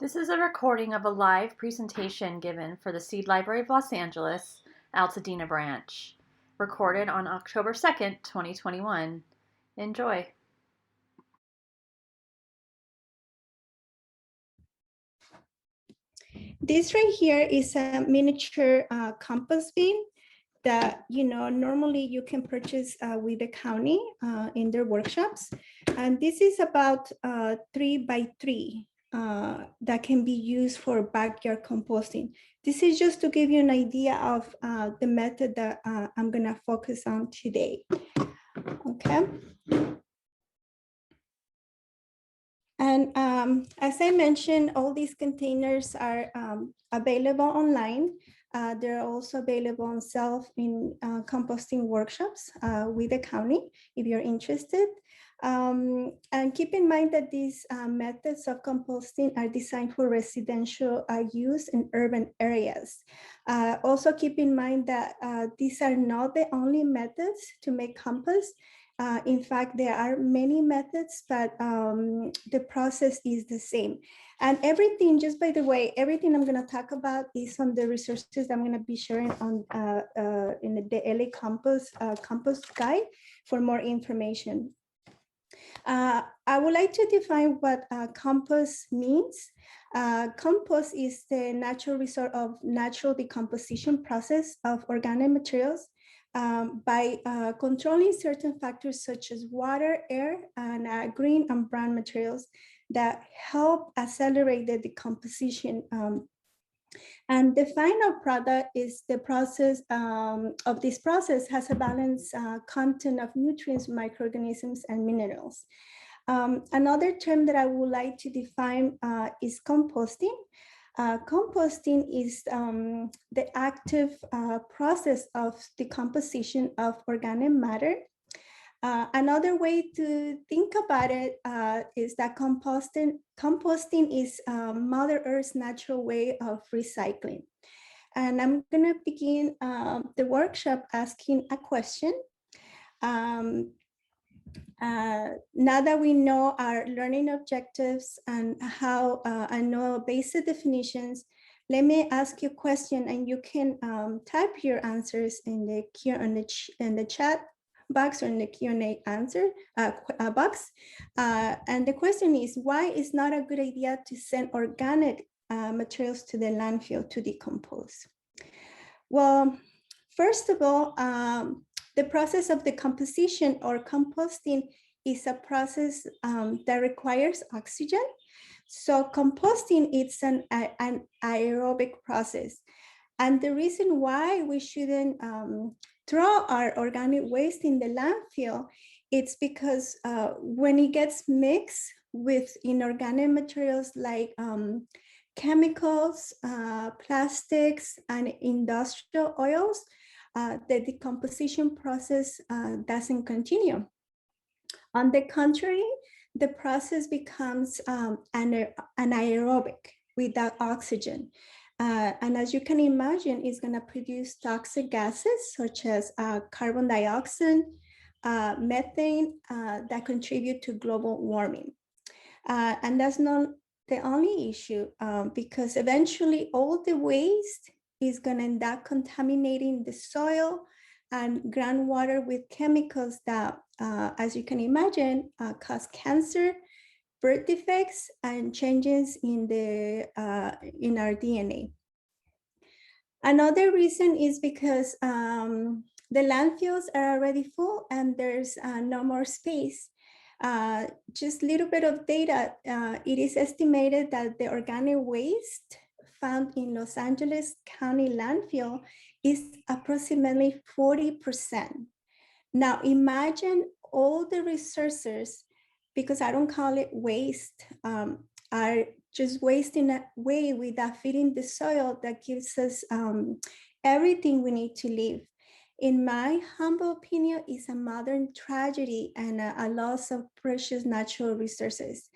This is a recording of a live presentation given for the Seed Library of Los Angeles, Altadena branch, recorded on October 2nd, 2021. Enjoy. This right here is a miniature compost bin that normally you can purchase with the county in their workshops, and this is about 3x3 that can be used for backyard composting. This is just to give you an idea of the method that I'm gonna focus on today. Okay. And as I mentioned, all these containers are available online. They're also available on sale in composting workshops with the county, if you're interested. And keep in mind that these methods of composting are designed for residential use in urban areas. Also keep in mind that these are not the only methods to make compost. In fact, there are many methods, but the process is the same. And everything, just by the way, everything I'm going to talk about is on the resources I'm going to be sharing on in the LA Compost Guide for more information. I would like to define what compost means. Compost is the natural result of natural decomposition process of organic materials by controlling certain factors such as water, air, and green and brown materials that help accelerate the decomposition. And the final product is the process of this process has a balanced content of nutrients, microorganisms, and minerals. Another term that I would like to define is composting. Composting is the active process of decomposition of organic matter. Another way to think about it is that composting is Mother Earth's natural way of recycling. And I'm going to begin the workshop asking a question. Now that we know our learning objectives and how I know basic definitions, let me ask you a question, and you can type your answers in the chat box or in the Q&A answer box. And the question is, why is not a good idea to send organic materials to the landfill to decompose? Well, first of all, the process of decomposition or composting is a process that requires oxygen. So composting is an aerobic process. And the reason why we shouldn't throw our organic waste in the landfill, it's because when it gets mixed with inorganic materials like chemicals, plastics, and industrial oils, the decomposition process doesn't continue. On the contrary, the process becomes anaerobic without oxygen. And as you can imagine, it's going to produce toxic gases such as carbon dioxide, methane that contribute to global warming. And that's not the only issue because eventually all the waste is going to end up contaminating the soil and groundwater with chemicals that, as you can imagine, cause cancer, birth defects, and changes in our DNA. Another reason is because the landfills are already full and there's no more space. Just a little bit of data, it is estimated that the organic waste found in Los Angeles County landfill is approximately 40%. Now imagine all the resources, because I don't call it waste, are just wasting away without feeding the soil that gives us everything we need to live. In my humble opinion, it's a modern tragedy and a loss of precious natural resources.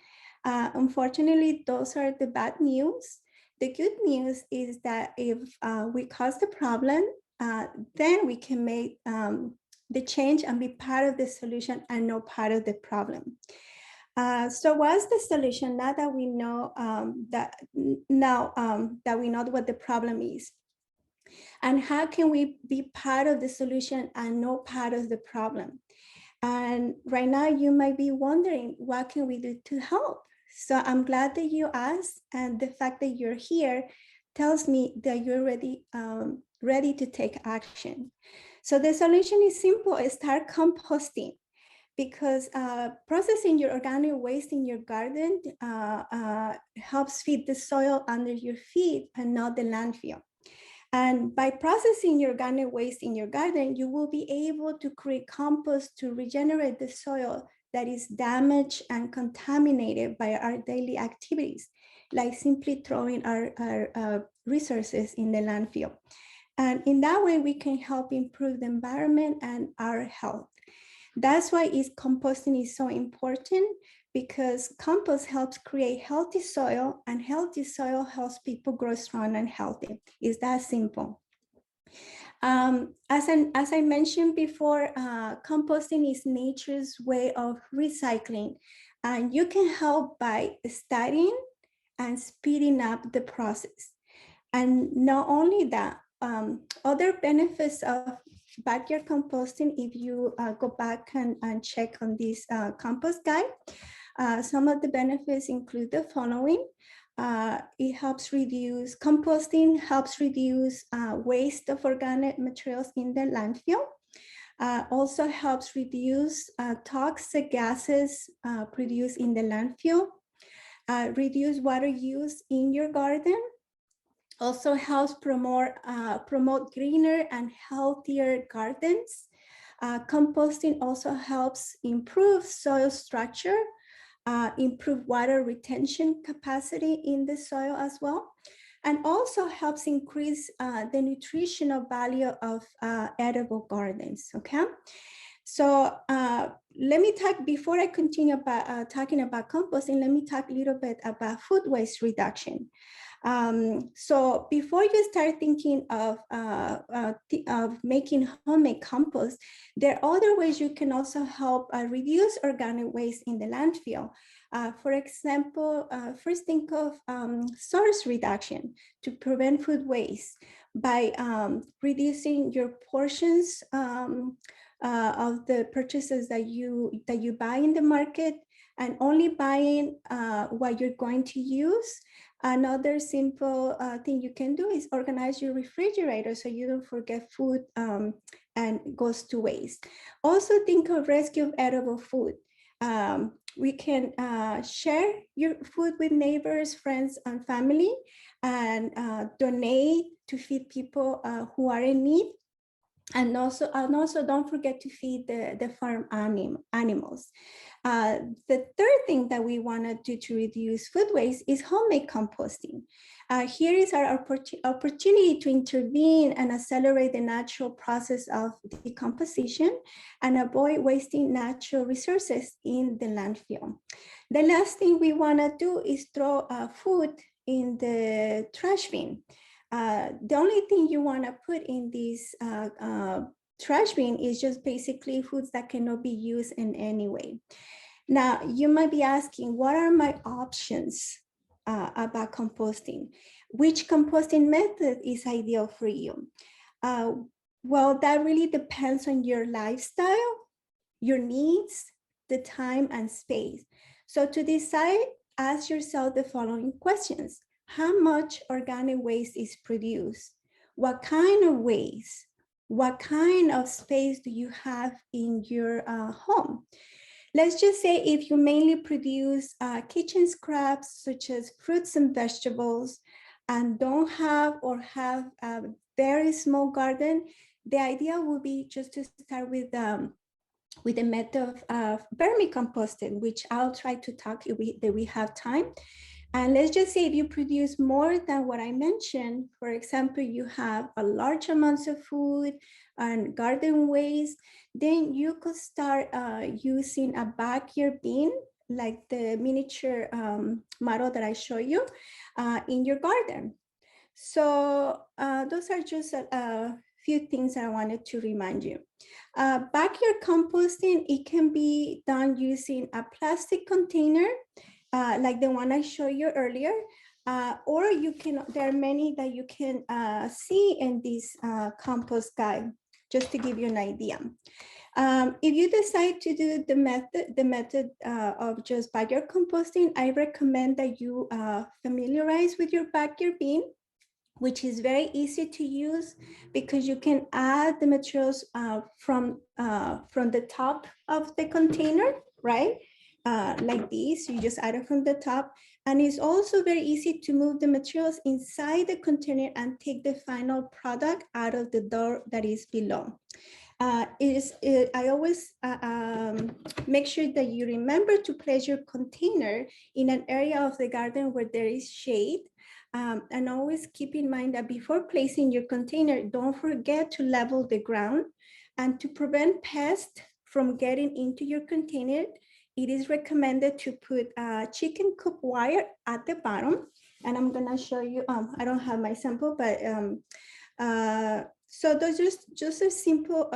Unfortunately, those are the bad news. The good news is that if we cause the problem, then we can make the change and be part of the solution and not part of the problem. So what's the solution now that we know that we know what the problem is? And how can we be part of the solution and not part of the problem? And right now you might be wondering, what can we do to help? So I'm glad that you asked, and the fact that you're here tells me that you're ready to take action. So the solution is simple: start composting, because processing your organic waste in your garden helps feed the soil under your feet and not the landfill. And by processing your organic waste in your garden, you will be able to create compost to regenerate the soil that is damaged and contaminated by our daily activities, like simply throwing our resources in the landfill. And in that way, we can help improve the environment and our health. That's why composting is so important, because compost helps create healthy soil, and healthy soil helps people grow strong and healthy. It's that simple. As I mentioned before, composting is nature's way of recycling, and you can help by studying and speeding up the process. And not only that, other benefits of backyard composting, if you go back and check on this compost guide, some of the benefits include the following. Composting helps reduce waste of organic materials in the landfill. Also helps reduce toxic gases produced in the landfill. Reduce water use in your garden. Also helps promote greener and healthier gardens. Composting also helps improve soil structure, improve water retention capacity in the soil as well, and also helps increase the nutritional value of edible gardens, okay? So let me talk, before I continue about talking about composting, let me talk a little bit about food waste reduction. So before you start thinking of making homemade compost, there are other ways you can also help reduce organic waste in the landfill. For example, first think of source reduction to prevent food waste by reducing your portions of the purchases that you buy in the market, and only buying what you're going to use. Another simple thing you can do is organize your refrigerator so you don't forget food and goes to waste. Also think of rescue of edible food. We can share your food with neighbors, friends, and family, and donate to feed people who are in need. And also don't forget to feed the farm animals. The third thing that we want to do to reduce food waste is homemade composting. Here is our opportunity to intervene and accelerate the natural process of decomposition and avoid wasting natural resources in the landfill. The last thing we want to do is throw food in the trash bin. The only thing you want to put in this trash bin is just basically foods that cannot be used in any way. Now, you might be asking, what are my options about composting? Which composting method is ideal for you? Well, that really depends on your lifestyle, your needs, the time and space. So to decide, ask yourself the following questions. How much organic waste is produced? What kind of waste? What kind of space do you have in your home? Let's just say if you mainly produce kitchen scraps such as fruits and vegetables and don't have or have a very small garden, the idea would be just to start with the method of vermicomposting, which I'll try to talk if we have time. And let's just say if you produce more than what I mentioned, for example, you have a large amounts of food and garden waste, then you could start using a backyard bin, like the miniature model that I show you in your garden. So those are just few things that I wanted to remind you. Backyard composting, it can be done using a plastic container, like the one I showed you earlier, or you can, there are many that you can see in this compost guide, just to give you an idea. If you decide to do the method of just backyard composting, I recommend that you familiarize with your backyard bin, which is very easy to use because you can add the materials from the top of the container, right? Like this, you just add it from the top. And it's also very easy to move the materials inside the container and take the final product out of the door that is below. I always make sure that you remember to place your container in an area of the garden where there is shade. And always keep in mind that before placing your container, don't forget to level the ground. And to prevent pests from getting into your container, it is recommended to put chicken coop wire at the bottom. And I'm gonna show you, I don't have my sample, but so those are just a simple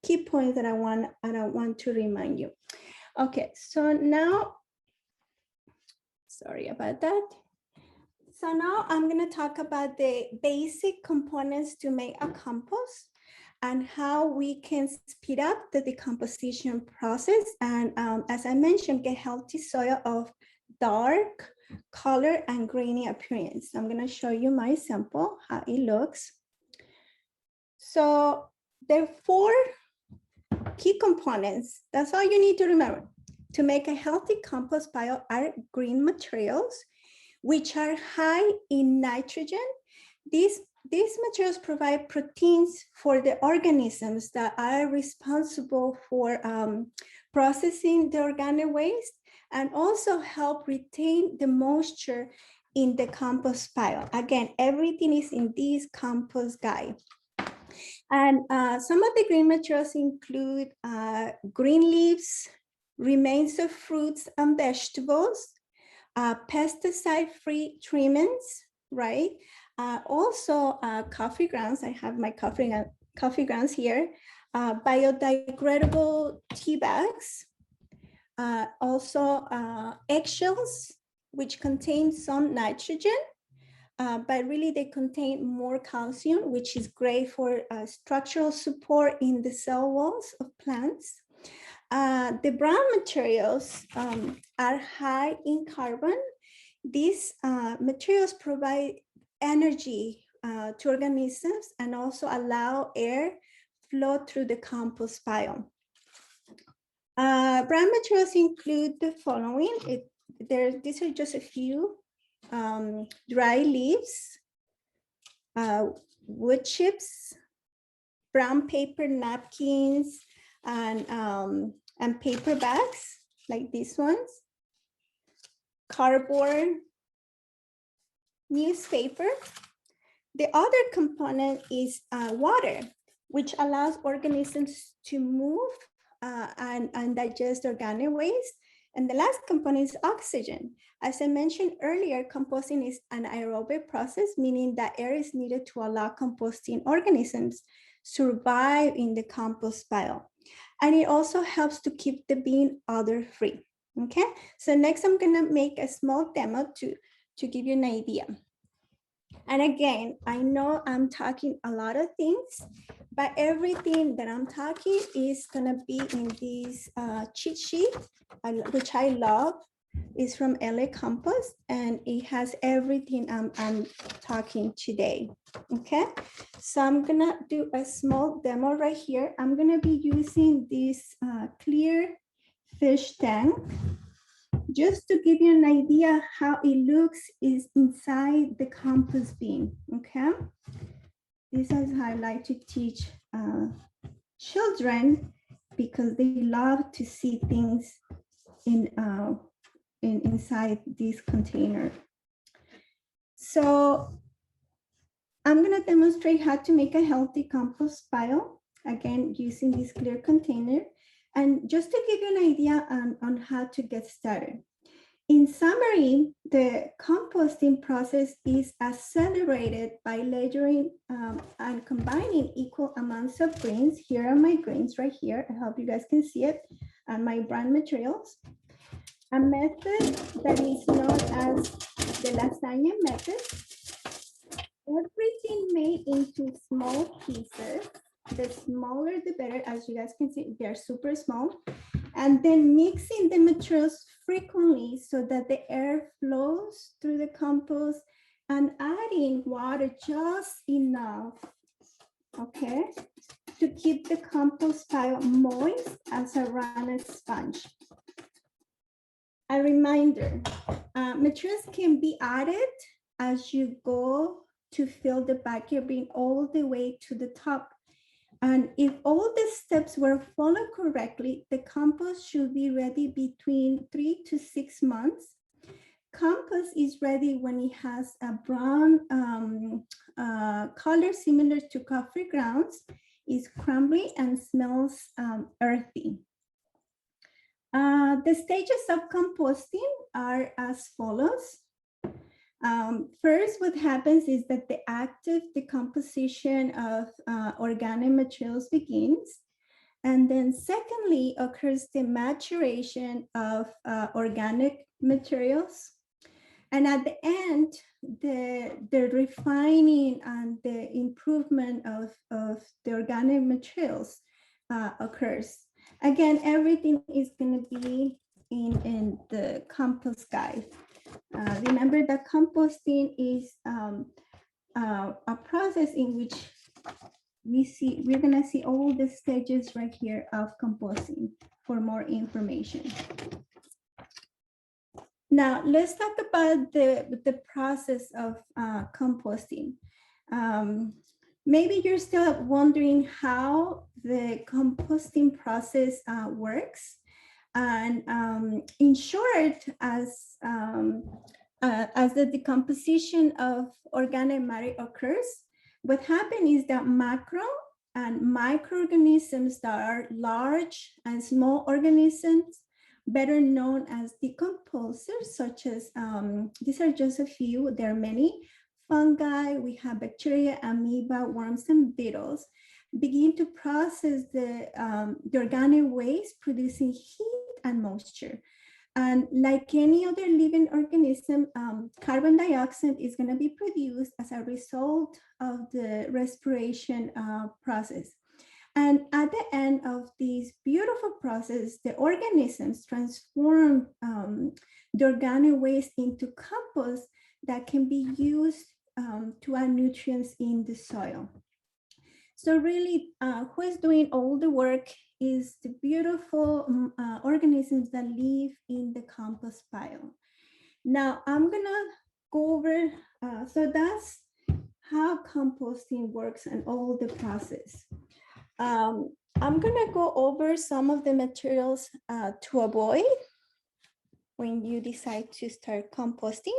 key points that I want to remind you. Okay, so now, sorry about that. So now I'm going to talk about the basic components to make a compost and how we can speed up the decomposition process. And as I mentioned, get healthy soil of dark color and grainy appearance. I'm going to show you my sample, how it looks. So there are 4 key components. That's all you need to remember. To make a healthy compost pile are green materials, which are high in nitrogen. These materials provide proteins for the organisms that are responsible for processing the organic waste and also help retain the moisture in the compost pile. Again, everything is in this compost guide. And some of the green materials include green leaves, remains of fruits and vegetables, pesticide-free treatments, right? Also coffee grounds. I have my coffee grounds here. Biodegradable tea bags. Also eggshells, which contain some nitrogen, but really they contain more calcium, which is great for structural support in the cell walls of plants. The brown materials are high in carbon. These materials provide energy to organisms and also allow air flow through the compost pile. Brown materials include the following. These are just a few: dry leaves, wood chips, brown paper napkins, and paper bags like these ones, cardboard, newspaper. The other component is water, which allows organisms to move and digest organic waste. And the last component is oxygen. As I mentioned earlier, composting is an aerobic process, meaning that air is needed to allow composting organisms survive in the compost pile. And it also helps to keep the bin odor free. Okay, so next I'm gonna make a small demo to give you an idea. And again, I know I'm talking a lot of things, but everything that I'm talking is gonna be in this cheat sheet, which I love. Is from LA Compost, and it has everything I'm talking today. Okay, so I'm gonna do a small demo right here. I'm gonna be using this clear fish tank just to give you an idea how it looks is inside the compost bin. Okay, this is how I like to teach children because they love to see things inside this container. So I'm going to demonstrate how to make a healthy compost pile, again, using this clear container. And just to give you an idea on how to get started. In summary, the composting process is accelerated by layering and combining equal amounts of grains. Here are my grains right here. I hope you guys can see it, and my brand materials. A method that is known as the lasagna method. Everything made into small pieces. The smaller, the better. As you guys can see, they're super small. And then mixing the materials frequently so that the air flows through the compost, and adding water just enough, okay, to keep the compost pile moist as around a sponge. A reminder, materials can be added as you go to fill the backyard bin all the way to the top. And if all the steps were followed correctly, the compost should be ready between 3 to 6 months. Compost is ready when it has a brown color similar to coffee grounds, is crumbly, and smells earthy. The stages of composting are as follows. First, what happens is that the active decomposition of organic materials begins. And then secondly, occurs the maturation of organic materials. And at the end, the refining and the improvement of the organic materials occurs. Again, everything is going to be in the compost guide. Remember that composting is a process in which we're going to see all the stages right here of composting for more information. Now, let's talk about the process of composting. Maybe you're still wondering how the composting process works. And in short, as the decomposition of organic matter occurs, what happens is that macro and microorganisms that are large and small organisms, better known as decomposers, such as, these are just a few, there are many, fungi, we have bacteria, amoeba, worms, and beetles, begin to process the organic waste, producing heat and moisture. And like any other living organism, carbon dioxide is going to be produced as a result of the respiration process. And at the end of this beautiful process, the organisms transform the organic waste into compost that can be used to add nutrients in the soil. So really, who is doing all the work is the beautiful organisms that live in the compost pile. Now, I'm gonna go over, so that's how composting works and all the process. I'm gonna go over some of the materials to avoid when you decide to start composting.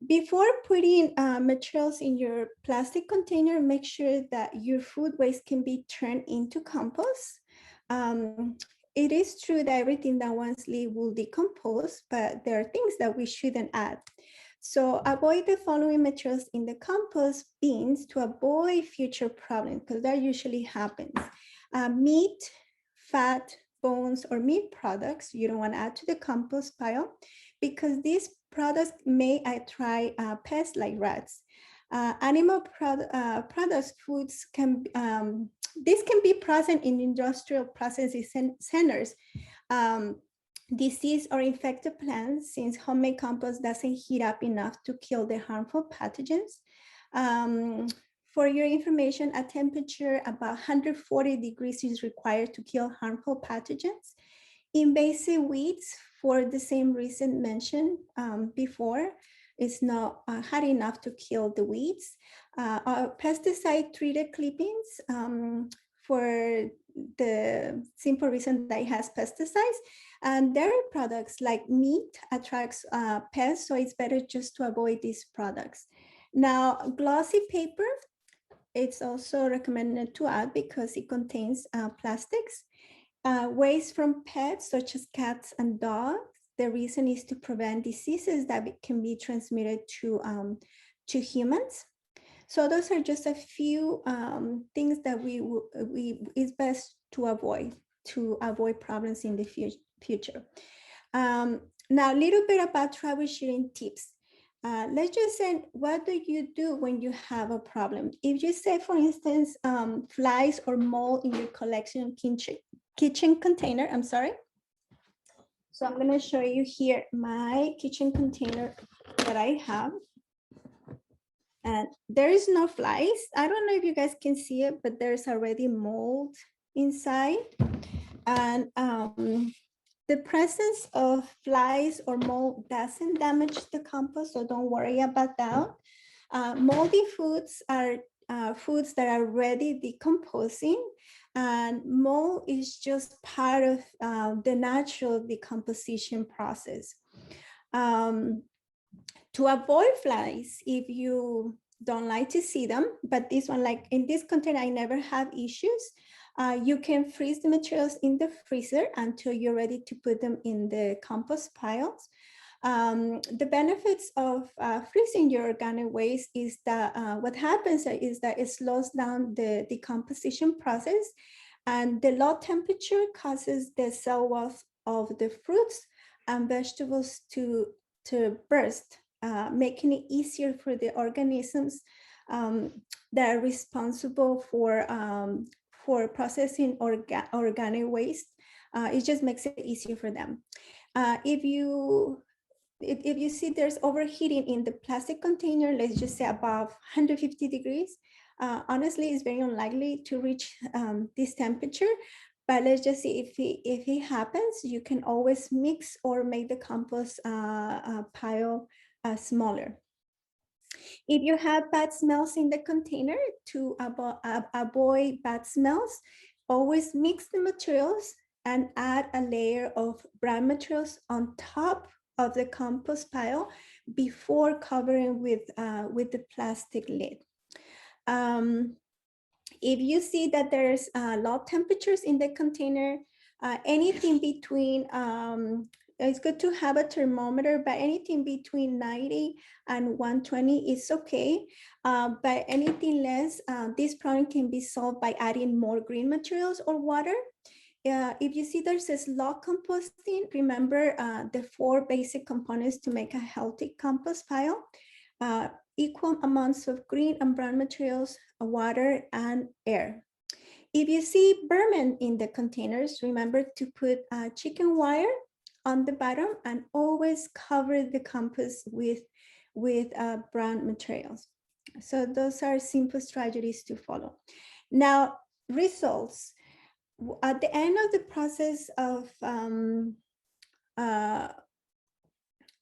Before putting materials in your plastic container, make sure that your food waste can be turned into compost. It is true that everything that once leaves will decompose, but there are things that we shouldn't add. So avoid the following materials in the compost bins to avoid future problems, because that usually happens. Meat, fat, bones, or meat products, you don't want to add to the compost pile, because these products may attract pests like rats. Animal products, foods can, this can be present in industrial processing centers. Disease or infected plants, since homemade compost doesn't heat up enough to kill the harmful pathogens. For your information, a temperature about 140 degrees is required to kill harmful pathogens. Invasive weeds, for the same reason mentioned before, is not hot enough to kill the weeds. Pesticide-treated clippings, for the simple reason that it has pesticides. And dairy products like meat attracts pests, so it's better just to avoid these products. Now, glossy paper, it's also recommended to add because it contains plastics. Waste from pets such as cats and dogs. The reason is to prevent diseases that can be transmitted to humans. So those are just a few things that it's best to avoid problems in the future. Now, a little bit about troubleshooting tips. Let's just say, what do you do when you have a problem? If you say, for instance, flies or mold in your collection kitchen container, I'm sorry. So I'm gonna show you here my kitchen container that I have. And there is no flies. I don't know if you guys can see it, but there's already mold inside. And the presence of flies or mold doesn't damage the compost, so don't worry about that. Moldy foods are foods that are already decomposing, and mold is just part of the natural decomposition process. To avoid flies, if you don't like to see them, but this one, like in this container, I never have issues. You can freeze the materials in the freezer until you're ready to put them in the compost piles. The benefits of freezing your organic waste is that what happens is that it slows down the decomposition process, and the low temperature causes the cell walls of the fruits and vegetables to burst, making it easier for the organisms that are responsible for processing organic waste. It just makes it easier for them. If you see there's overheating in the plastic container, let's just say above 150 degrees, honestly, it's very unlikely to reach this temperature. But let's just see if it happens, you can always mix or make the compost pile smaller. If you have bad smells in the container, to avoid bad smells, always mix the materials and add a layer of brown materials on top of the compost pile before covering with the plastic lid. If you see that there's low temperatures in the container, anything between, it's good to have a thermometer, but anything between 90 and 120 is okay. But anything less, this problem can be solved by adding more green materials or water. If you see there's a slow composting, remember the 4 basic components to make a healthy compost pile. Equal amounts of green and brown materials, water, and air. If you see vermin in the containers, remember to put chicken wire on the bottom and always cover the compost with brown materials. So those are simple strategies to follow. Now, results. At the end of the process of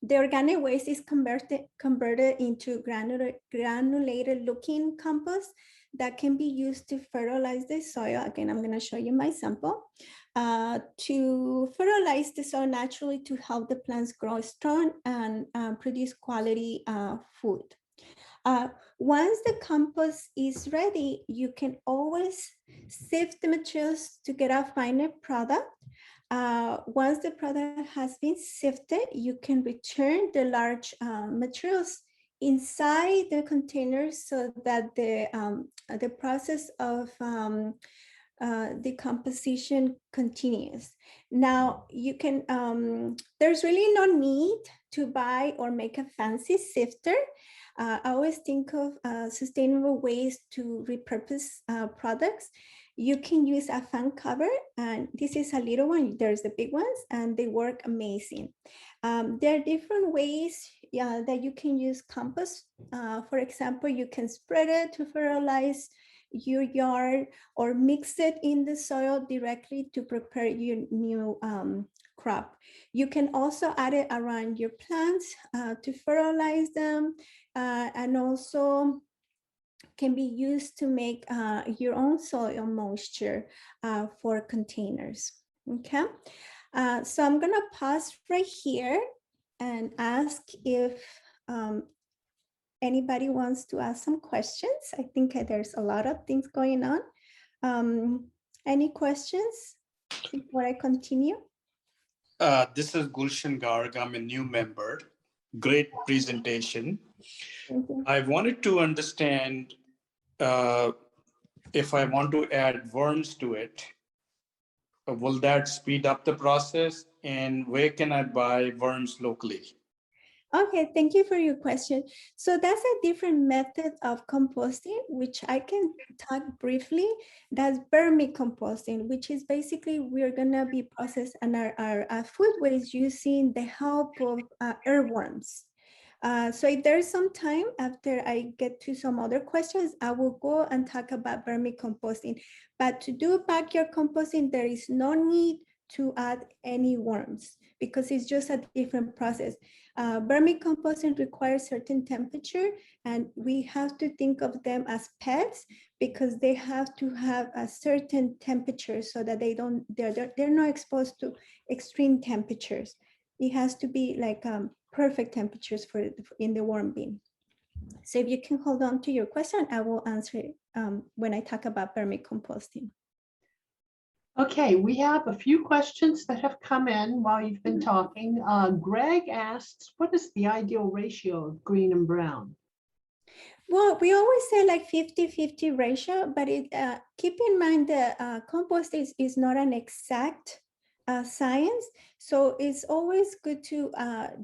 the organic waste is converted into granulated looking compost that can be used to fertilize the soil. Again, I'm going to show you my sample. To fertilize the soil naturally to help the plants grow strong and produce quality food. Once the compost is ready, you can always sift the materials to get a finer product. Once the product has been sifted, you can return the large materials inside the containers so that the process of decomposition continues. Now, you can, there's really no need to buy or make a fancy sifter. I always think of sustainable ways to repurpose products. You can use a fan cover, and this is a little one. There's the big ones, and they work amazing. There are different ways that you can use compost. For example, you can spread it to fertilize your yard or mix it in the soil directly to prepare your new crop. You can also add it around your plants to fertilize them, and also can be used to make your own soil moisture for containers. Okay, so I'm gonna pause right here and ask if anybody wants to ask some questions. I think there's a lot of things going on. Any questions? before I continue? This is Gulshan Garg. I'm a new member. Great presentation. Thank you. I wanted to understand if I want to add worms to it, will that speed up the process? And where can I buy worms locally? Okay, thank you for your question. So that's a different method of composting, which I can talk briefly. That's vermicomposting, which is basically we're gonna be processing our food waste using the help of earthworms. So if there is some time after I get to some other questions, I will go and talk about vermicomposting. But to do backyard composting, there is no need to add any worms because it's just a different process. Vermicomposting requires certain temperature, and we have to think of them as pets because they have to have a certain temperature so that they're not exposed to extreme temperatures. It has to be like perfect temperatures in the worm bin. So if you can hold on to your question, I will answer it when I talk about vermicomposting. Okay, we have a few questions that have come in while you've been talking. Greg asks, what is the ideal ratio of green and brown? Well, we always say like 50-50 ratio, but keep in mind that compost is not an exact science. So it's always good to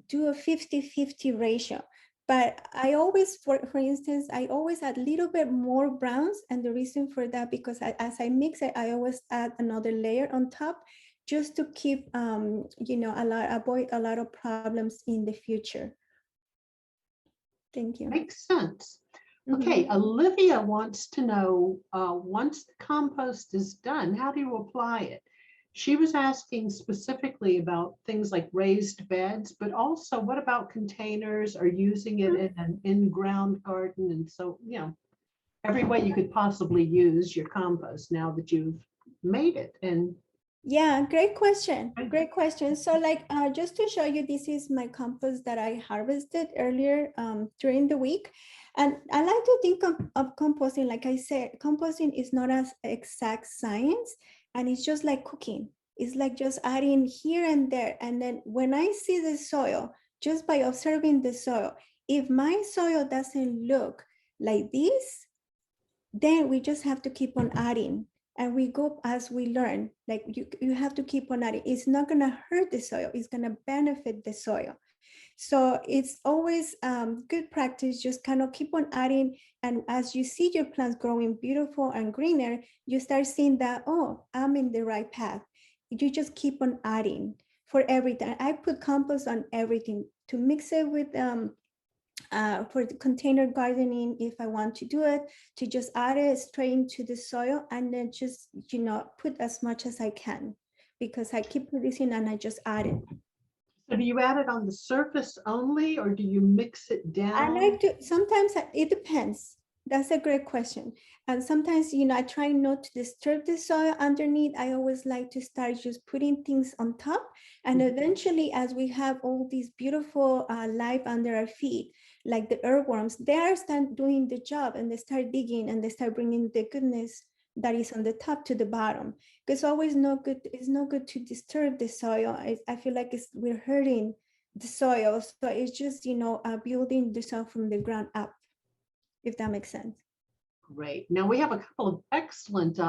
do a 50-50 ratio. But I always, for instance, I always add a little bit more browns. And the reason for that, because as I mix it, I always add another layer on top just to keep, avoid a lot of problems in the future. Thank you. Makes sense. Okay, Olivia wants to know, once the compost is done, how do you apply it? She was asking specifically about things like raised beds, but also what about containers or using it in an in-ground garden? And so, every way you could possibly use your compost now that you've made it. And yeah, great question. Great question. So just to show you, this is my compost that I harvested earlier during the week. And I like to think of composting, like I said, composting is not as exact science, and it's just like cooking. It's like just adding here and there. And then when I see the soil, just by observing the soil, if my soil doesn't look like this, then we just have to keep on adding. And we go as we learn, like you have to keep on adding. It's not gonna hurt the soil, it's gonna benefit the soil. So it's always good practice, just kind of keep on adding. And as you see your plants growing beautiful and greener, you start seeing that, oh, I'm in the right path. You just keep on adding for everything. I put compost on everything to mix it with for the container gardening, if I want to do it, to just add it straight into the soil and then just, put as much as I can because I keep producing and I just add it. so do you add it on the surface only, or do you mix it down? I like to, sometimes it depends. That's a great question. And sometimes, I try not to disturb the soil underneath. I always like to start just putting things on top. And eventually, as we have all these beautiful life under our feet, like the earthworms, they are start doing the job and they start digging and they start bringing the goodness that is on the top to the bottom. Because always no good, it's no good to disturb the soil. I feel like we're hurting the soil. So it's just, building the soil from the ground up, if that makes sense. Great. Now we have a couple of excellent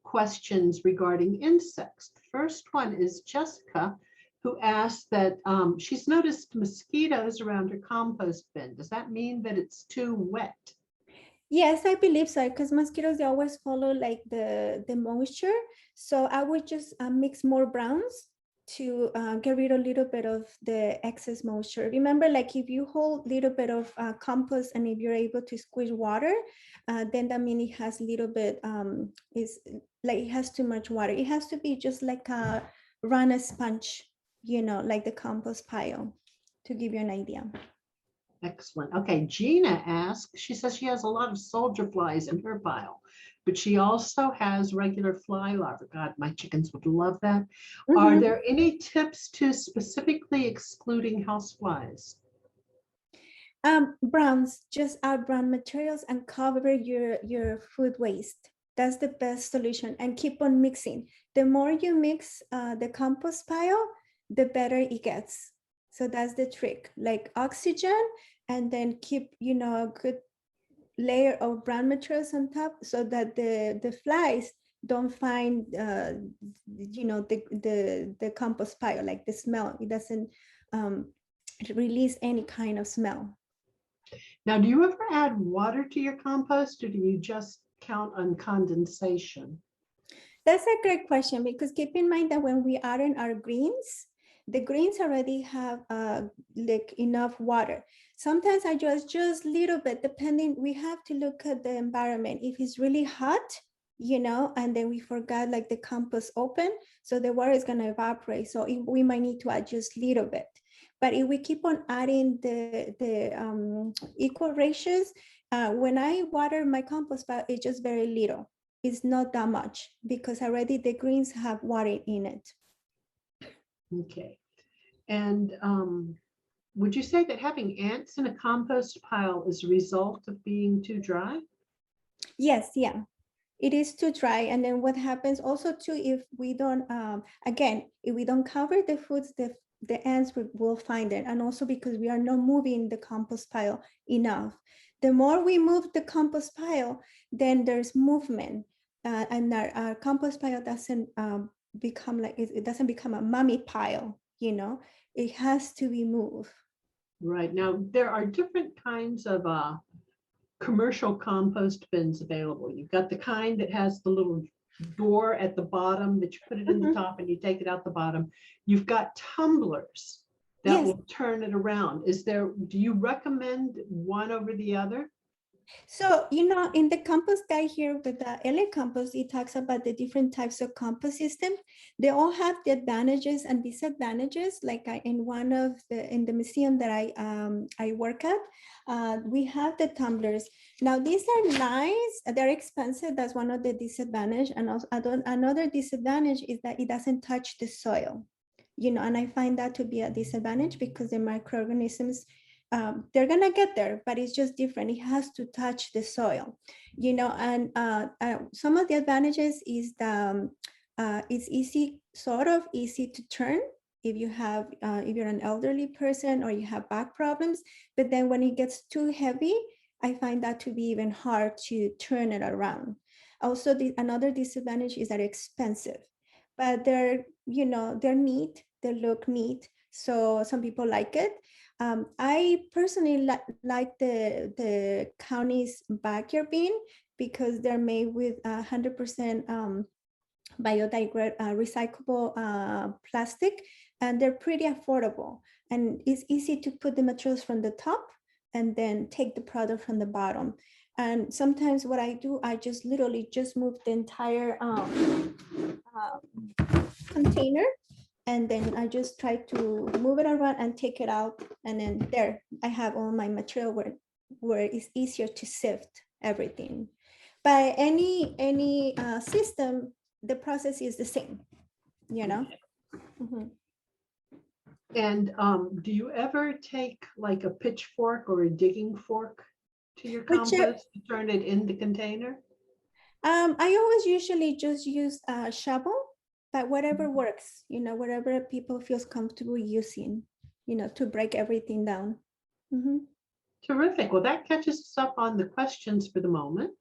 questions regarding insects. The first one is Jessica, who asked that she's noticed mosquitoes around her compost bin. Does that mean that it's too wet? Yes, I believe so, because mosquitoes, they always follow like the moisture. So I would just mix more browns to get rid of a little bit of the excess moisture. Remember, like if you hold a little bit of compost and if you're able to squeeze water, then that means it has a little bit, it has too much water. It has to be just like run a sponge, like the compost pile, to give you an idea. Excellent. Okay, Gina asks, she says she has a lot of soldier flies in her pile, but she also has regular fly larvae. God, my chickens would love that. Are there any tips to specifically excluding house flies? Browns, just add brown materials and cover your food waste. That's the best solution, and keep on mixing. The more you mix the compost pile, the better it gets. So that's the trick, like oxygen, and then keep, a good layer of brown materials on top so that the flies don't find, the compost pile, like the smell. It doesn't release any kind of smell. Now, do you ever add water to your compost, or do you just count on condensation? That's a great question, because keep in mind that when we add in our greens, the greens already have like enough water. Sometimes I just little bit, depending, we have to look at the environment. If it's really hot, and then we forgot like the compost open, so the water is going to evaporate. So we might need to adjust a little bit. But if we keep on adding the equal ratios, when I water my compost pile, it's just very little. It's not that much because already the greens have water in it. Okay. And would you say that having ants in a compost pile is a result of being too dry? Yes, yeah, it is too dry. And then what happens also too, if we don't, again, if we don't cover the foods, the ants will find it. And also because we are not moving the compost pile enough. The more we move the compost pile, then there's movement. And our compost pile doesn't become like, it doesn't become a mummy pile, it has to be moved. Right. Now, there are different kinds of commercial compost bins available. You've got the kind that has the little door at the bottom that you put it in the top and you take it out the bottom. You've got tumblers that will turn it around. Do you recommend one over the other? So, in the compost guide here with the LA Compost, it talks about the different types of compost systems. They all have the advantages and disadvantages. Like in the museum that I work at, we have the tumblers. Now, these are nice. They're expensive. That's one of the disadvantages. And also another disadvantage is that it doesn't touch the soil. And I find that to be a disadvantage because the microorganisms, they're gonna get there, but it's just different. It has to touch the soil, and some of the advantages is it's sort of easy to turn if you're an elderly person or you have back problems. But then when it gets too heavy, I find that to be even hard to turn it around. Also, another disadvantage is that they're expensive, but they're neat. They look neat, so some people like it. I personally like the county's backyard bin because they're made with 100% recyclable plastic, and they're pretty affordable. And it's easy to put the materials from the top and then take the product from the bottom. And sometimes what I do, I just literally just move the entire container, and then I just try to move it around and take it out. And then there, I have all my material where it's easier to sift everything. By any system, the process is the same, Mhm. And do you ever take like a pitchfork or a digging fork to your compost to turn it in the container? I always usually just use a shovel, but whatever works, whatever people feels comfortable using, to break everything down. Mhm. Terrific. Well, that catches us up on the questions for the moment.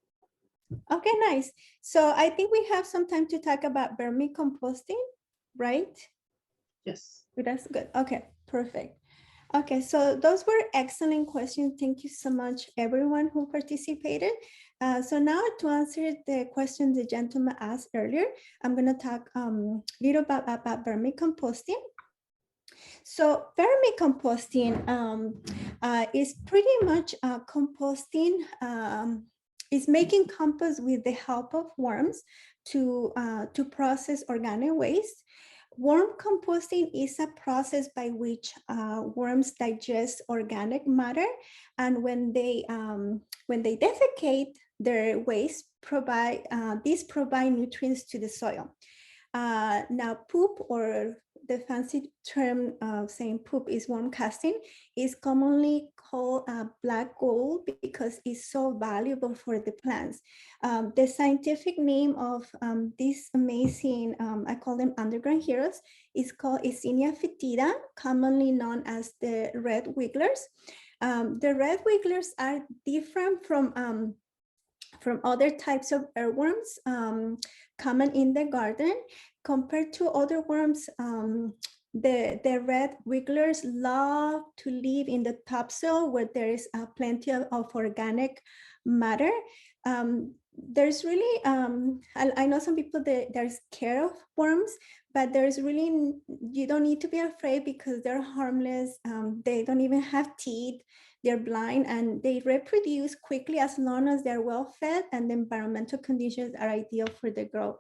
Okay, nice. So I think we have some time to talk about vermicomposting, right? Yes. That's good. Okay, perfect. Okay, so those were excellent questions. Thank you so much, everyone who participated. So now to answer the question the gentleman asked earlier, I'm going to talk a little about vermicomposting. So vermicomposting is pretty much composting, is making compost with the help of worms to process organic waste. Worm composting is a process by which worms digest organic matter, and when they defecate, their waste provide nutrients to the soil. Now, poop or the fancy term of saying poop is worm casting, is commonly called black gold because it's so valuable for the plants. The scientific name of these amazing, I call them underground heroes, is called Eisenia fetida, commonly known as the red wigglers. The red wigglers are different from other types of earthworms common in the garden. Compared to other worms, the red wigglers love to live in the topsoil where there is plenty of organic matter. There's really, I know some people that they're scared of worms, but there's really, you don't need to be afraid because they're harmless. They don't even have teeth. They're blind and they reproduce quickly as long as they're well fed and the environmental conditions are ideal for the growth.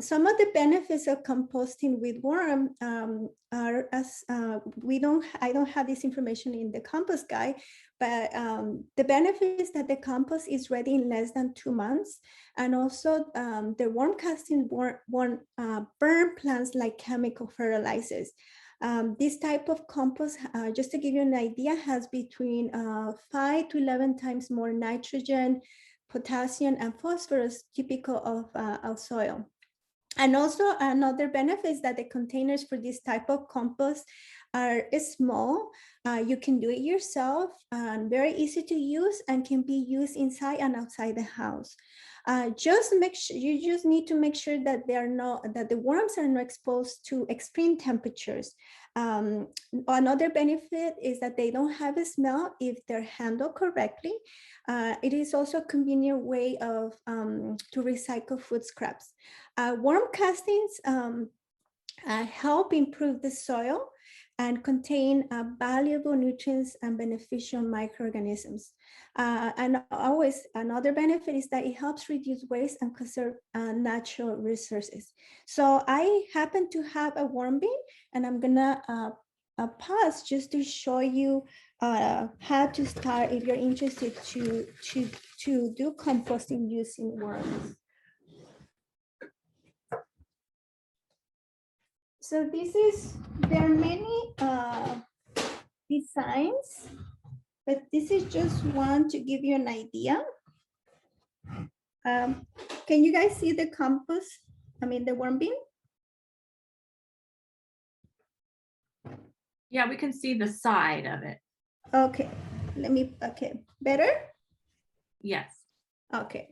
Some of the benefits of composting with worm are as I don't have this information in the compost guide, but the benefit is that the compost is ready in less than 2 months, and also the worm casting won't burn plants like chemical fertilizers. This type of compost, just to give you an idea, has between 5 to 11 times more nitrogen, potassium, and phosphorus typical of soil. And also another benefit is that the containers for this type of compost are small. You can do it yourself, and very easy to use, and can be used inside and outside the house. Just make sure, you just need to make sure that that the worms are not exposed to extreme temperatures. Another benefit is that they don't have a smell if they're handled correctly. It is also a convenient way of to recycle food scraps. Worm castings help improve the soil and contain valuable nutrients and beneficial microorganisms. And always another benefit is that it helps reduce waste and conserve natural resources. So I happen to have a worm bin, and I'm gonna pause just to show you how to start if you're interested to do composting using worms. So there are many designs, but this is just one to give you an idea. Can you guys see the compost? I mean, the worm bin? Yeah, we can see the side of it. Okay, better? Yes. Okay.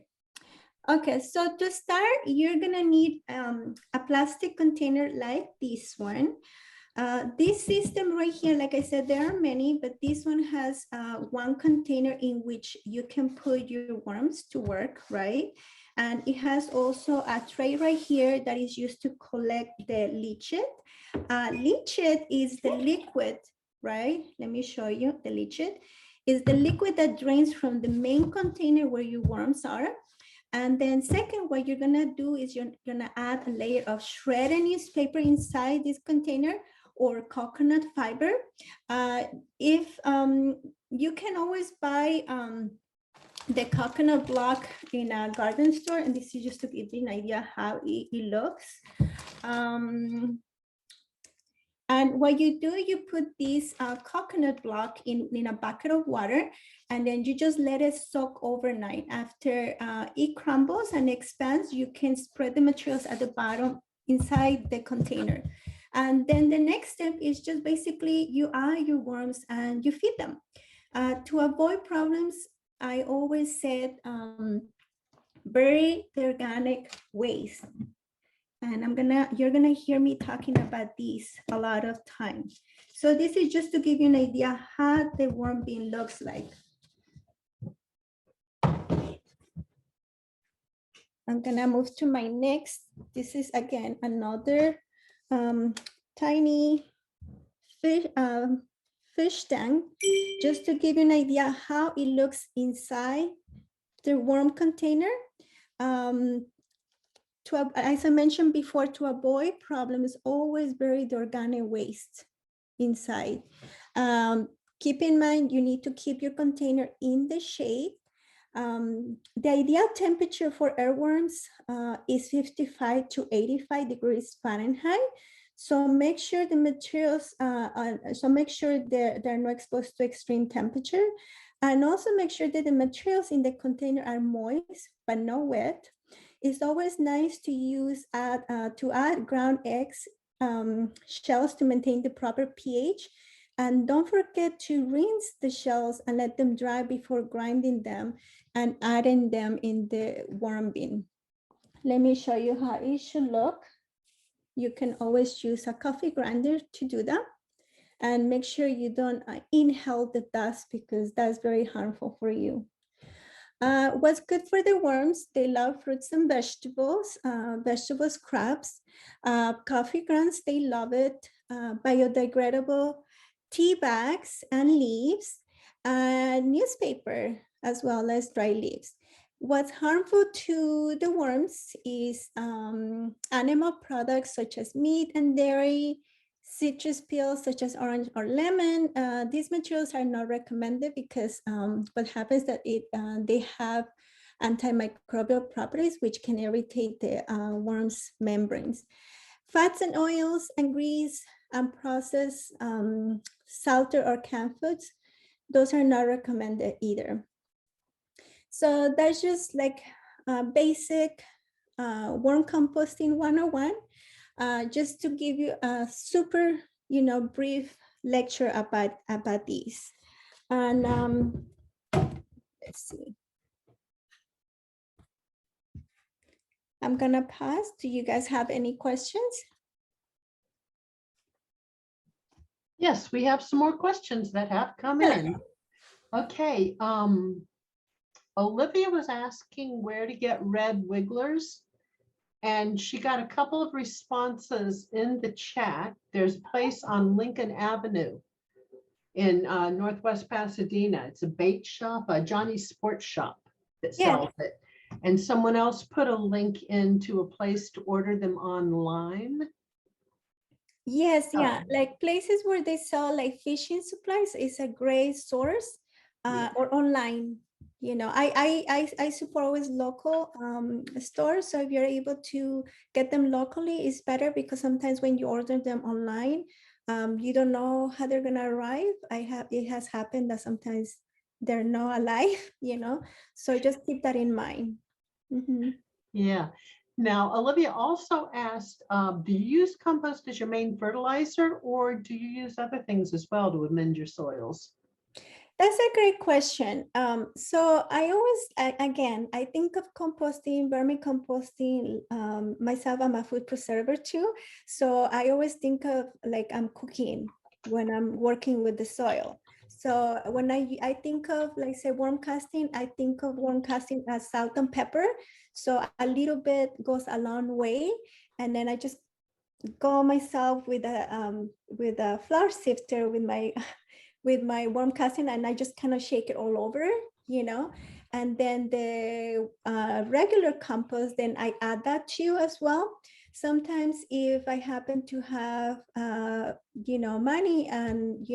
Okay, so to start, you're gonna need a plastic container like this one. This system right here, like I said, there are many, but this one has one container in which you can put your worms to work, right? And it has also a tray right here that is used to collect the leachate. Leachate is the liquid, right? Let me show you. The leachate is the liquid that drains from the main container where your worms are. And then second, what you're gonna do is you're gonna add a layer of shredded newspaper inside this container, or coconut fiber. If you can always buy the coconut block in a garden store, and this is just to give you an idea how it looks. And what you do, you put this coconut block in a bucket of water, and then you just let it soak overnight. After it crumbles and expands, you can spread the materials at the bottom inside the container. And then the next step is just basically you add your worms and you feed them. To avoid problems, I always said bury the organic waste. And you're gonna hear me talking about these a lot of times. So this is just to give you an idea how the worm bin looks like. I'm gonna move to my next. This is again another tiny fish tank, just to give you an idea how it looks inside the worm container. As I mentioned before, to avoid problems, always bury the organic waste inside. Keep in mind, you need to keep your container in the shade. The ideal temperature for earthworms is 55 to 85 degrees Fahrenheit. So make sure the materials, so make sure they're not exposed to extreme temperature, and also make sure that the materials in the container are moist but not wet. It's always nice to add ground eggs shells to maintain the proper pH. And don't forget to rinse the shells and let them dry before grinding them and adding them in the worm bin. Let me show you how it should look. You can always use a coffee grinder to do that. And make sure you don't inhale the dust because that's very harmful for you. What's good for the worms? They love fruits and vegetables, vegetable scraps, coffee grounds, they love it, biodegradable tea bags and leaves, newspaper, as well as dry leaves. What's harmful to the worms is animal products such as meat and dairy, citrus peels such as orange or lemon. These materials are not recommended because what happens that they have antimicrobial properties which can irritate the worm's membranes. Fats and oils and grease and processed salted or canned foods, those are not recommended either. So that's just like basic worm composting 101. Just to give you a super, brief lecture about these. And let's see. I'm gonna pause. Do you guys have any questions? Yes, we have some more questions that have come in. Okay, Olivia was asking where to get red wigglers, and she got a couple of responses in the chat. There's a place on Lincoln Avenue in Northwest Pasadena. It's a bait shop, a Johnny's Sports Shop that sells it. And someone else put a link into a place to order them online. Yes, yeah, like places where they sell like fishing supplies is a great source, or online. I support always local stores. So if you're able to get them locally, it's better because sometimes when you order them online, you don't know how they're gonna arrive. It has happened that sometimes they're not alive, so just keep that in mind. Yeah. Now, Olivia also asked, do you use compost as your main fertilizer, or do you use other things as well to amend your soils? That's a great question. So I always, again, I think of composting, vermicomposting. Myself, I'm a food preserver too. So I always think of like I'm cooking when I'm working with the soil. So when I think of, like, say, worm casting, I think of worm casting as salt and pepper. So a little bit goes a long way. And then I just go myself with a flour sifter with my worm casting, and I just kind of shake it all over, and then the regular compost, then I add that too as well. Sometimes if I happen to have, money and,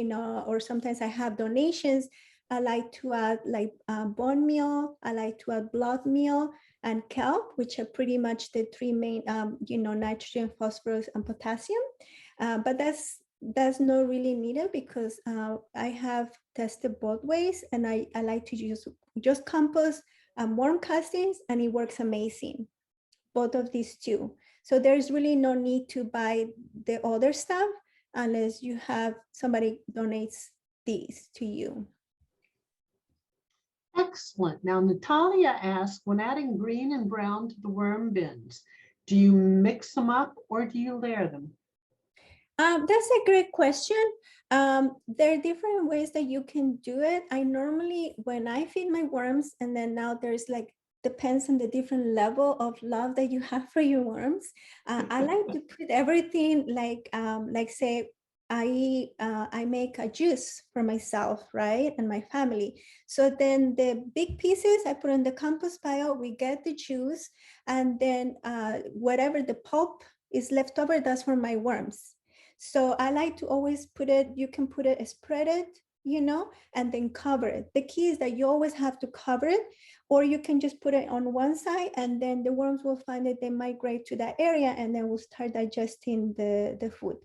or sometimes I have donations, I like to add like bone meal, I like to add blood meal and kelp, which are pretty much the three main, nitrogen, phosphorus, and potassium. But that's not really needed because I have tested both ways, and I like to use just compost and worm castings, and it works amazing, both of these two. So there's really no need to buy the other stuff unless you have somebody donates these to you. Excellent. Now, Natalia asked, when adding green and brown to the worm bins, do you mix them up or do you layer them? That's a great question. There are different ways that you can do it. I normally, when I feed my worms, and then now there's like, depends on the different level of love that you have for your worms. I like to put everything like say, I make a juice for myself, right, and my family. So then the big pieces I put in the compost pile, we get the juice, and then whatever the pulp is left over, that's for my worms. So I like to always put it, you can put it, spread it, and then cover it. The key is that you always have to cover it, or you can just put it on one side, and then the worms will find it, they migrate to that area, and then will start digesting the food.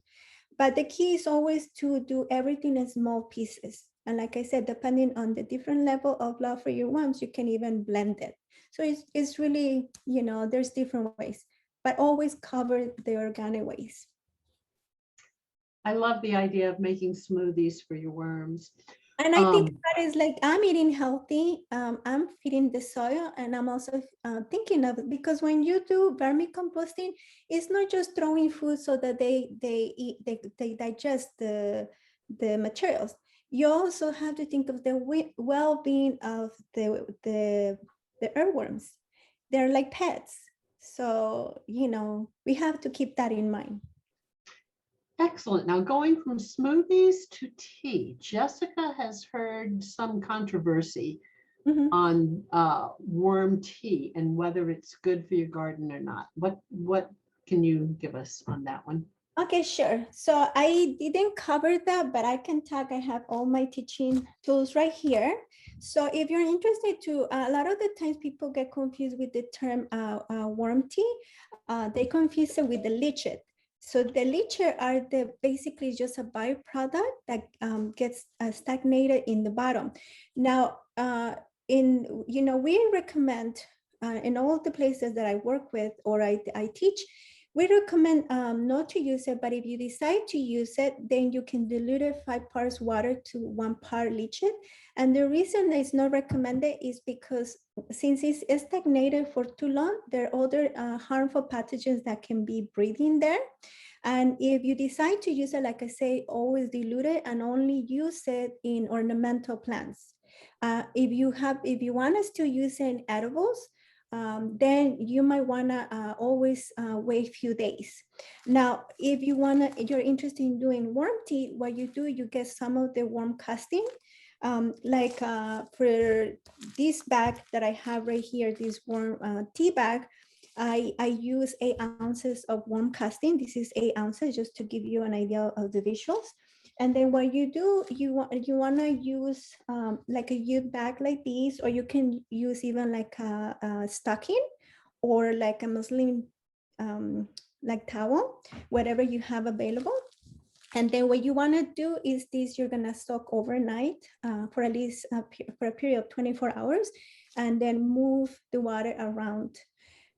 But the key is always to do everything in small pieces. And like I said, depending on the different level of love for your worms, you can even blend it. So it's really, there's different ways, but always cover the organic waste. I love the idea of making smoothies for your worms. And I think that is like, I'm eating healthy, I'm feeding the soil, and I'm also thinking of it, because when you do vermicomposting, it's not just throwing food so that they digest the materials. You also have to think of the well-being of the earthworms. They're like pets. So, we have to keep that in mind. Excellent. Now, going from smoothies to tea, Jessica has heard some controversy on worm tea and whether it's good for your garden or not. What can you give us on that one? Okay, sure. So I didn't cover that, but I can talk. I have all my teaching tools right here. So if you're interested to, a lot of the times people get confused with the term worm tea. They confuse it with the lichet. So the lichet are basically just a byproduct that gets stagnated in the bottom. Now, we recommend in all the places that I work with or I teach, we recommend not to use it, but if you decide to use it, then you can dilute it 5 parts water to 1 part lichet. And the reason it's not recommended is because since it's stagnated for too long, there are other harmful pathogens that can be breathing there. And if you decide to use it, like I say, always dilute it and only use it in ornamental plants. If you want us to use it in edibles, then you might wanna always wait a few days. Now, if you're interested in doing worm tea, what you do, you get some of the worm casting. Like for this bag that I have right here, this worm tea bag, I use 8 ounces of worm casting. This is 8 ounces, just to give you an idea of the visuals. And then what you do, you want to use like a youth bag like this, or you can use even like a stocking or like a muslin like towel, whatever you have available. And then what you want to do is this, you're going to soak overnight for at least for a period of 24 hours, and then move the water around.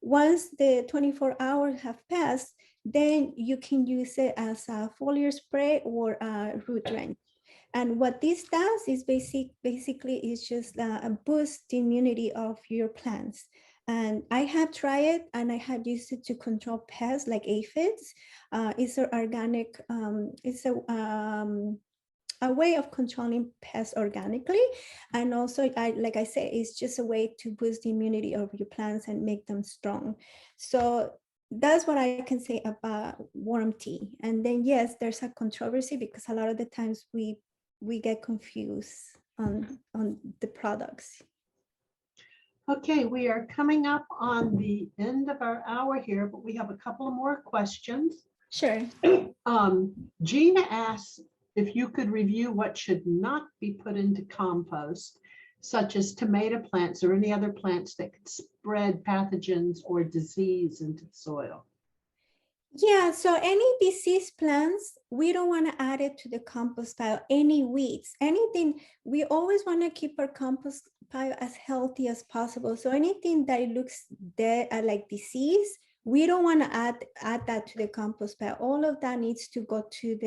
Once the 24 hours have passed, then you can use it as a foliar spray or a root drench. And what this does is basically is just a boost the immunity of your plants. And I have tried it, and I have used it to control pests like aphids. It's an organic, it's a way of controlling pests organically. And also, like I said, it's just a way to boost the immunity of your plants and make them strong. So that's what I can say about worm tea. And then, yes, there's a controversy because a lot of the times we get confused on the products. Okay, we are coming up on the end of our hour here, but we have a couple of more questions. Sure. Gina asks if you could review what should not be put into compost, such as tomato plants or any other plants that could spread pathogens or disease into the soil. Yeah, so any diseased plants, we don't want to add it to the compost pile. Any weeds, anything, we always want to keep our compost pile as healthy as possible. So anything that looks dead, like disease, we don't want to add that to the compost pile. All of that needs to go to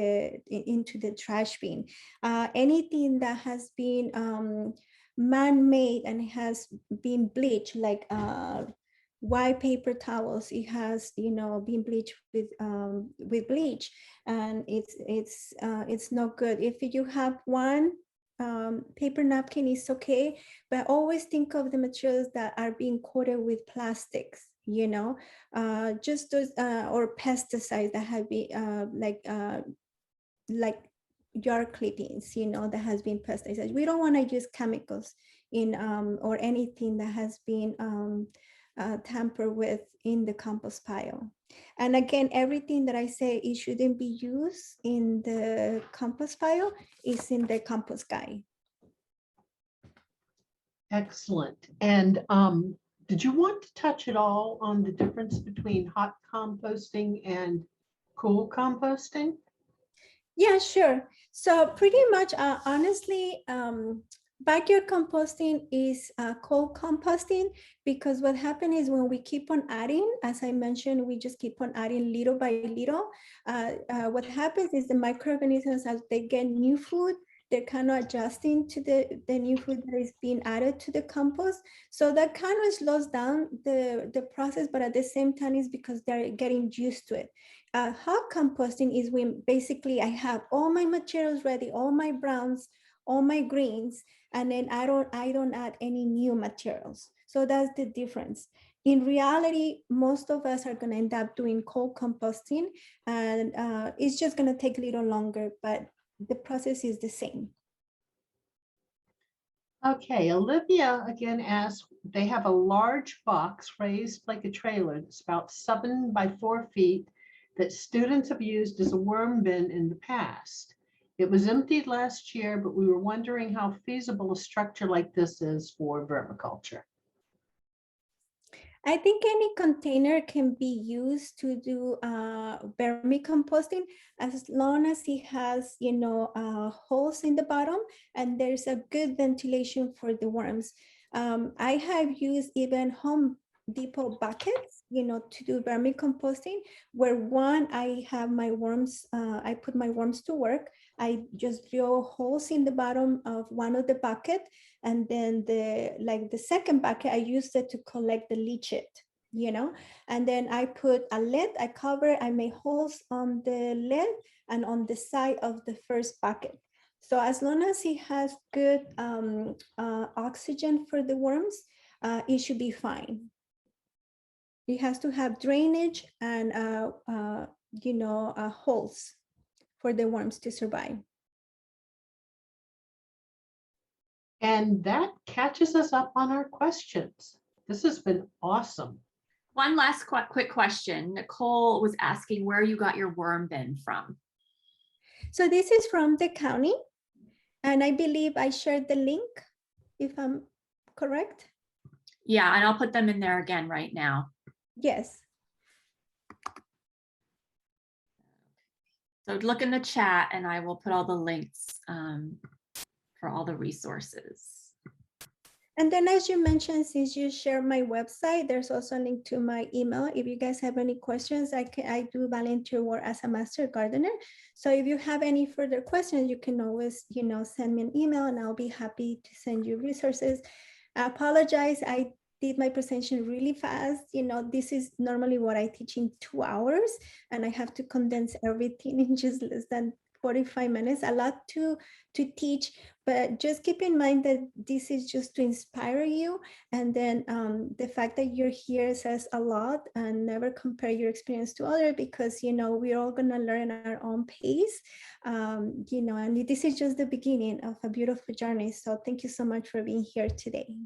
into the trash bin. Anything that has been man-made and has been bleached, like white paper towels, it has been bleached with bleach, and it's not good. If you have one paper napkin, is okay, but always think of the materials that are being coated with plastics, just those or pesticides that have been like yard clippings, that has been pesticides. We don't want to use chemicals in or anything that has been tamper with in the compost pile. And again, everything that I say it shouldn't be used in the compost pile is in the compost guide. Excellent. And did you want to touch at all on the difference between hot composting and cool composting? Yeah, sure. So pretty much, honestly, backyard composting is cold composting, because what happens is when we keep on adding, as I mentioned, we just keep on adding little by little. What happens is the microorganisms, as they get new food, they're kind of adjusting to the new food that is being added to the compost. So that kind of slows down the process, but at the same time is because they're getting used to it. Hot composting is when basically I have all my materials ready, all my browns, all my greens, and then I don't add any new materials. So that's the difference. In reality, most of us are going to end up doing cold composting, and it's just going to take a little longer, but the process is the same. Okay, Olivia again asked, they have a large box raised like a trailer that's about 7 by 4 feet that students have used as a worm bin in the past. It was emptied last year, but we were wondering how feasible a structure like this is for vermiculture. I think any container can be used to do vermicomposting, as long as it has, holes in the bottom and there's a good ventilation for the worms. I have used even Home Depot buckets, to do vermicomposting, where one, I have my worms, I put my worms to work. I just drill holes in the bottom of one of the bucket, and then the second bucket, I used it to collect the leachate, and then I put a lid, I cover, I made holes on the lid and on the side of the first bucket. So as long as it has good oxygen for the worms, it should be fine. It has to have drainage and holes for the worms to survive. And that catches us up on our questions. This has been awesome. One last quick question. Nicole was asking where you got your worm bin from. So this is from the county, and I believe I shared the link, if I'm correct. Yeah, and I'll put them in there again right now. Yes. So look in the chat and I will put all the links for all the resources. And then, as you mentioned, since you share my website, there's also a link to my email. If you guys have any questions, I do volunteer work as a master gardener. So if you have any further questions, you can always, send me an email and I'll be happy to send you resources. I apologize. I did my presentation really fast. This is normally what I teach in 2 hours, and I have to condense everything in just less than 45 minutes, a lot to teach, but just keep in mind that this is just to inspire you. And then the fact that you're here says a lot, and never compare your experience to others, because, we're all going to learn at our own pace, and this is just the beginning of a beautiful journey. So thank you so much for being here today.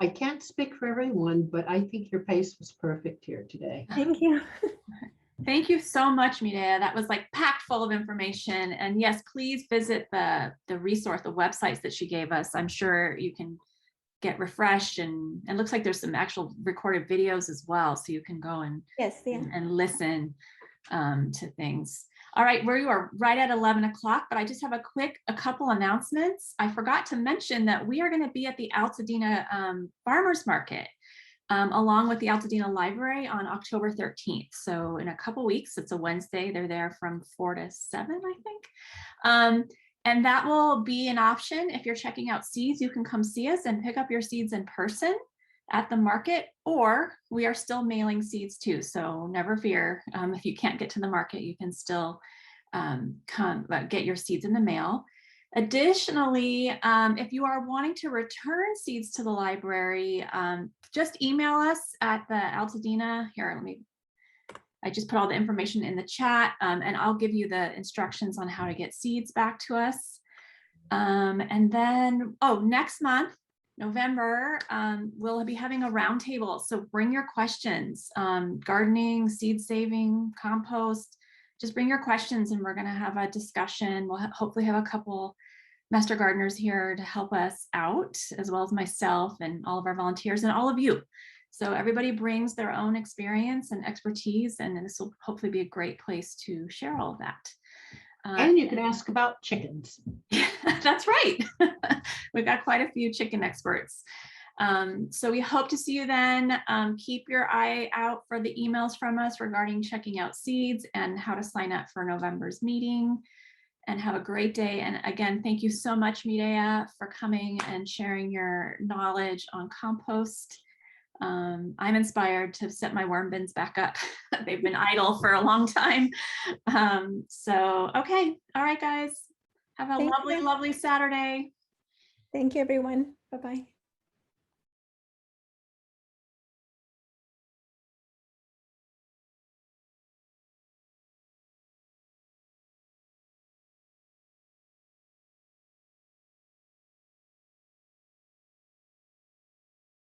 I can't speak for everyone, but I think your pace was perfect here today. Thank you. Thank you so much, Mireya. That was like packed full of information. And yes, please visit the resource, the websites that she gave us. I'm sure you can get refreshed, and it looks like there's some actual recorded videos as well. So you can go and, yes, yeah, and listen to things. All right, we are right at 11 o'clock, but I just have a couple announcements. I forgot to mention that we are going to be at the Altadena Farmers Market along with the Altadena Library on October 13th. So in a couple weeks, it's a Wednesday. They're there from 4 to 7, I think. And that will be an option. If you're checking out seeds, you can come see us and pick up your seeds in person at the market, or we are still mailing seeds too. So never fear, if you can't get to the market, you can still come get your seeds in the mail. Additionally, if you are wanting to return seeds to the library, just email us at the Altadena. Here, I just put all the information in the chat, and I'll give you the instructions on how to get seeds back to us. And then, next month, November, we'll be having a roundtable. So bring your questions, gardening, seed saving, compost, just bring your questions and we're going to have a discussion. We'll hopefully have a couple master gardeners here to help us out, as well as myself and all of our volunteers and all of you. So everybody brings their own experience and expertise, and this will hopefully be a great place to share all of that. And you can ask about chickens. That's right. We've got quite a few chicken experts. So we hope to see you then. Keep your eye out for the emails from us regarding checking out seeds and how to sign up for November's meeting. And have a great day. And again, thank you so much, Mireya, for coming and sharing your knowledge on compost. I'm inspired to set my worm bins back up. They've been idle for a long time. So, okay. All right, guys. Have a lovely, lovely Saturday. Thank you, everyone. Bye-bye.